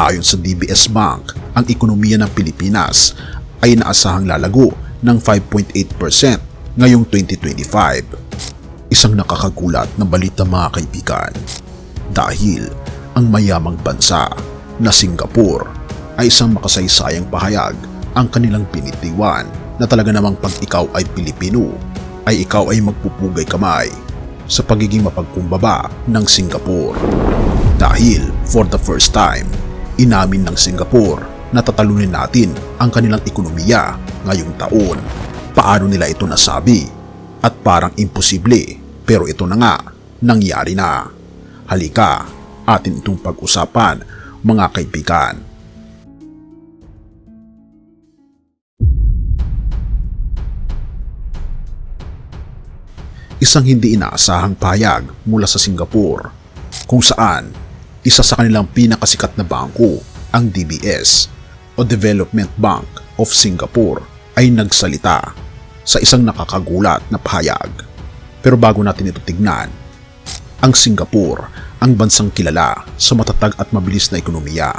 Ayon sa DBS Bank, ang ekonomiya ng Pilipinas ay inaasahang lalago ng 5.8% ngayong 2025. Isang nakakagulat na balita mga kaibigan. Dahil ang mayamang bansa na Singapore ay isang makasaysayang pahayag ang kanilang binitiwan na talaga namang pag ikaw ay Pilipino, ay ikaw ay magpupugay kamay sa pagiging mapagkumbaba ng Singapore. Dahil for the first time, inamin ng Singapore na tatalunin natin ang kanilang ekonomiya ngayong taon. Paano nila ito nasabi? At parang imposible, pero ito na nga, nangyari na. Halika, atin itong pag-usapan mga kaibigan. Isang hindi inaasahang pahayag mula sa Singapore, kung saan isa sa kanilang pinakasikat na bangko, ang DBS o Development Bank of Singapore, ay nagsalita sa isang nakakagulat na pahayag. Pero bago natin ito tignan, ang Singapore, ang bansang kilala sa matatag at mabilis na ekonomiya,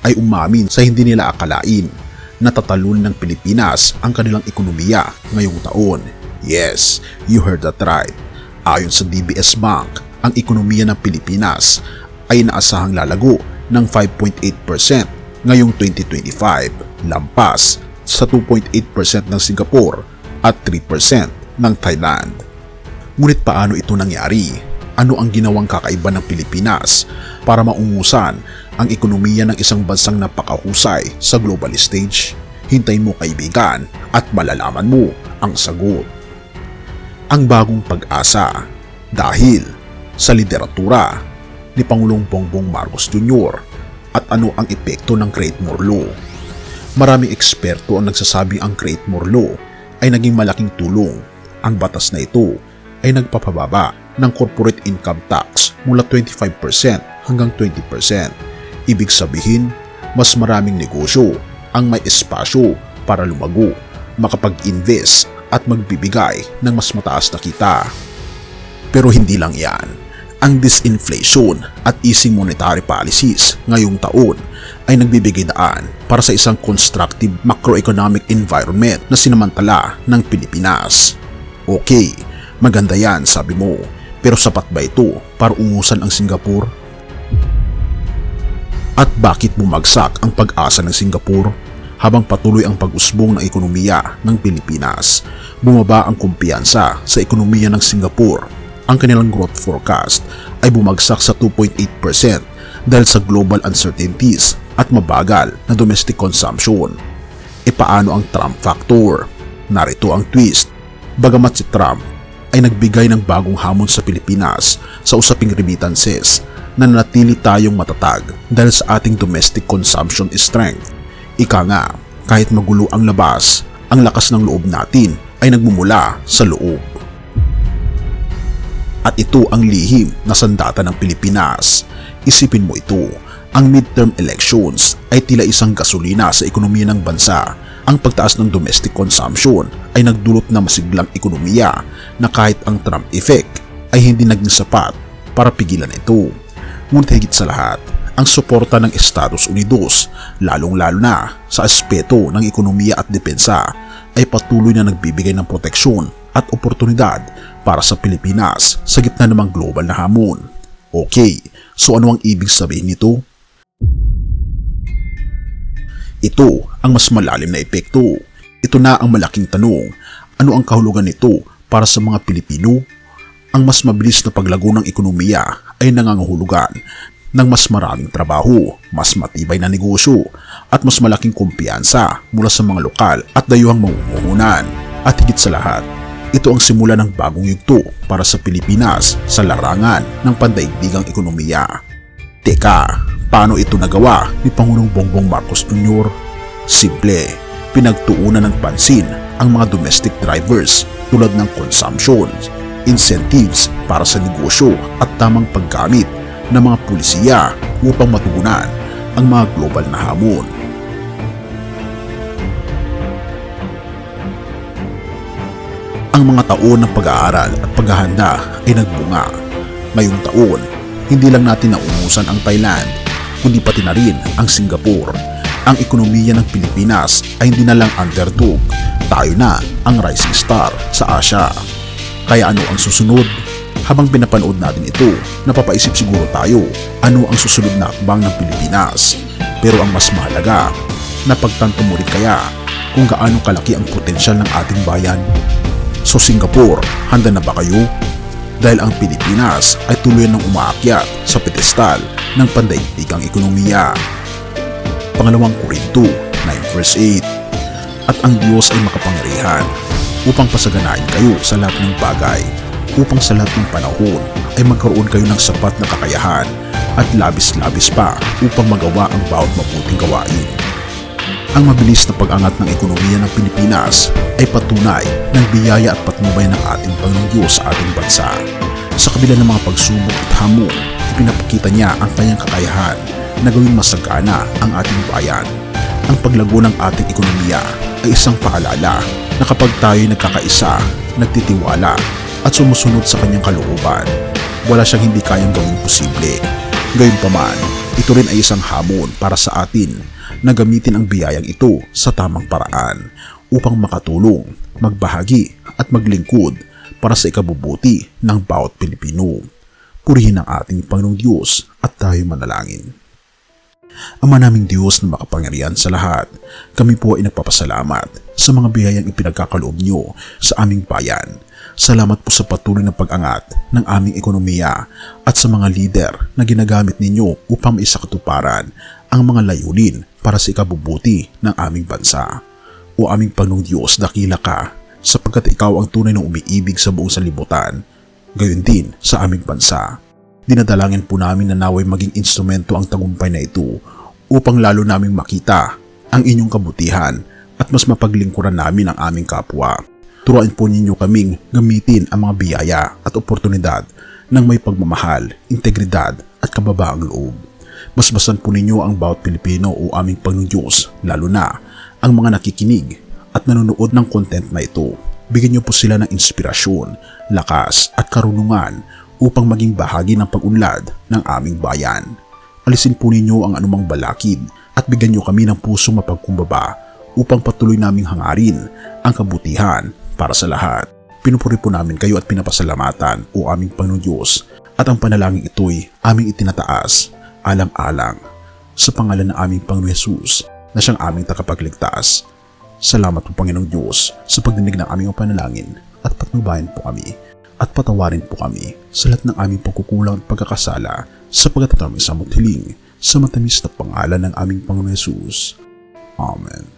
ay umamin sa hindi nila akalain na tatalunin ng Pilipinas ang kanilang ekonomiya ngayong taon. Yes, you heard that right. Ayon sa DBS Bank, ang ekonomiya ng Pilipinas ay inaasahang lalago ng 5.8% ngayong 2025, lampas sa 2.8% ng Singapore at 3% ng Thailand. Ngunit paano ito nangyari? Ano ang ginawang kakaiba ng Pilipinas para maungusan ang ekonomiya ng isang bansang napakahusay sa global stage? Hintayin mo kaibigan at malalaman mo ang sagot. Ang bagong pag-asa dahil sa lideratura ni Pangulong Bongbong Marcos Jr. at ano ang epekto ng Create-More Law. Maraming eksperto ang nagsasabing ang Create-More Law ay naging malaking tulong. Ang batas na ito ay nagpapababa ng corporate income tax mula 25% hanggang 20%. Ibig sabihin, mas maraming negosyo ang may espasyo para lumago, makapag-invest at magbibigay ng mas mataas na kita. Pero hindi lang yan. Ang disinflation at easing monetary policies ngayong taon ay nagbibigay daan para sa isang constructive macroeconomic environment na sinamantala ng Pilipinas. Okay, maganda yan sabi mo, pero sapat ba ito para ungusan ang Singapore? At bakit bumagsak ang pag-asa ng Singapore? Habang patuloy ang pag-usbong ng ekonomiya ng Pilipinas, bumaba ang kumpiyansa sa ekonomiya ng Singapore. Ang kanilang growth forecast ay bumagsak sa 2.8% dahil sa global uncertainties at mabagal na domestic consumption. E paano ang Trump factor? Narito ang twist. Bagamat si Trump ay nagbigay ng bagong hamon sa Pilipinas sa usaping remittances, nananatili tayong matatag dahil sa ating domestic consumption strength. Ika nga, kahit magulo ang labas, ang lakas ng loob natin ay nagmumula sa loob. At ito ang lihim na sandata ng Pilipinas. Isipin mo ito, ang midterm elections ay tila isang gasolina sa ekonomiya ng bansa. Ang pagtaas ng domestic consumption ay nagdulot ng masiglang ekonomiya na kahit ang Trump effect ay hindi naging sapat para pigilan ito. Ngunit higit sa lahat, ang suporta ng Estados Unidos, lalong-lalo na sa aspeto ng ekonomiya at depensa, ay patuloy na nagbibigay ng proteksyon at oportunidad para sa Pilipinas sa gitna ng global na hamon. Okay, so ano ang ibig sabihin nito? Ito ang mas malalim na epekto. Ito na ang malaking tanong. Ano ang kahulugan nito para sa mga Pilipino? Ang mas mabilis na paglago ng ekonomiya ay nangangahulugan ng mas maraming trabaho, mas matibay na negosyo, at mas malaking kumpiyansa mula sa mga lokal at dayuhang mamumuhunan. At higit sa lahat, ito ang simula ng bagong yugto para sa Pilipinas sa larangan ng pandaigdigang ekonomiya. Teka, paano ito nagawa ni Pangulong Bongbong Marcos Jr.? Simple, pinagtuunan ng pansin ang mga domestic drivers tulad ng consumption, incentives para sa negosyo at tamang paggamit ng mga pulisiya upang matugunan ang mga global na hamon. Ang mga taon ng pag-aaral at paghahanda ay nagbunga. Ngayong taon, hindi lang natin naungusan ang Thailand, kundi pati na rin ang Singapore. Ang ekonomiya ng Pilipinas ay hindi na lang underdog, tayo na ang rising star sa Asia. Kaya ano ang susunod? Habang pinapanood natin ito, napapaisip siguro tayo ano ang susunod na hakbang ng Pilipinas. Pero ang mas mahalaga, napagtanto mo rin kaya kung gaano kalaki ang potensyal ng ating bayan? So Singapore, handa na ba kayo? Dahil ang Pilipinas ay tuloy nang umaakyat sa pedestal ng pandaigdigang ekonomiya. Pangalawang Korinto 9:8. At ang Diyos ay makapangyarihan upang pasaganain kayo sa lahat ng bagay, upang sa lahat ng panahon ay magkaroon kayo ng sapat na kakayahan at labis-labis pa upang magawa ang bawat mabuting gawain. Ang mabilis na pag-angat ng ekonomiya ng Pilipinas ay patunay ng biyaya at patnubay ng ating Panginoong Diyos sa ating bansa. Sa kabila ng mga pagsubok at hamon, ipinapakita niya ang kanyang kakayahan na gawing masagana ang ating bayan. Ang paglago ng ating ekonomiya ay isang paalala na kapag tayo nagkakaisa, nagtitiwala at sumusunod sa kanyang kalooban, wala siyang hindi kayang gawing posible. Gayunpaman, ito rin ay isang hamon para sa atin na gamitin ang biyayang ito sa tamang paraan upang makatulong, magbahagi at maglingkod para sa ikabubuti ng bawat Pilipino. Purihin ang ating Panginoong Diyos at tayo manalangin. Ama naming Diyos na makapangyarihan sa lahat, kami po ay nagpapasalamat sa mga biyayang ipinagkakaloob niyo sa aming bayan. Salamat po sa patuloy na pag-angat ng aming ekonomiya at sa mga lider na ginagamit ninyo upang maisakatuparan ang mga layunin para sa ikabubuti ng aming bansa. O aming Panginoong Diyos, dakila ka sapagkat ikaw ang tunay na umiibig sa buong sanlibutan, gayon din sa aming bansa. Dinadalangin po namin na naway maging instrumento ang tagumpay na ito upang lalo naming makita ang inyong kabutihan at mas mapaglingkuran namin ang aming kapwa. Turuan po ninyo kaming gamitin ang mga biyaya at oportunidad ng may pagmamahal, integridad at kababaang loob. Basbasan po ninyo ang bawat Pilipino o aming Panginoong Diyos, lalo na ang mga nakikinig at nanonood ng content na ito. Bigyan niyo po sila ng inspirasyon, lakas at karunungan upang maging bahagi ng pag-unlad ng aming bayan. Alisin po ninyo ang anumang balakid at bigyan niyo kami ng pusong mapagkumbaba upang patuloy naming hangarin ang kabutihan para sa lahat. Pinupuri po namin kayo at pinapasalamatan o aming Panginoong Diyos at ang panalangin ito'y aming itinataas alang-alang sa pangalan ng aming Panginoong Hesus na siyang aming tagapagligtas. Salamat po Panginoong Diyos sa pagdinig ng aming panalangin at patnubayan po kami at patawarin po kami sa lahat ng aming pagkukulang at pagkakasala sapagkat kami sa hiling sa matamis na pangalan ng aming Panginoong Hesus. Amen.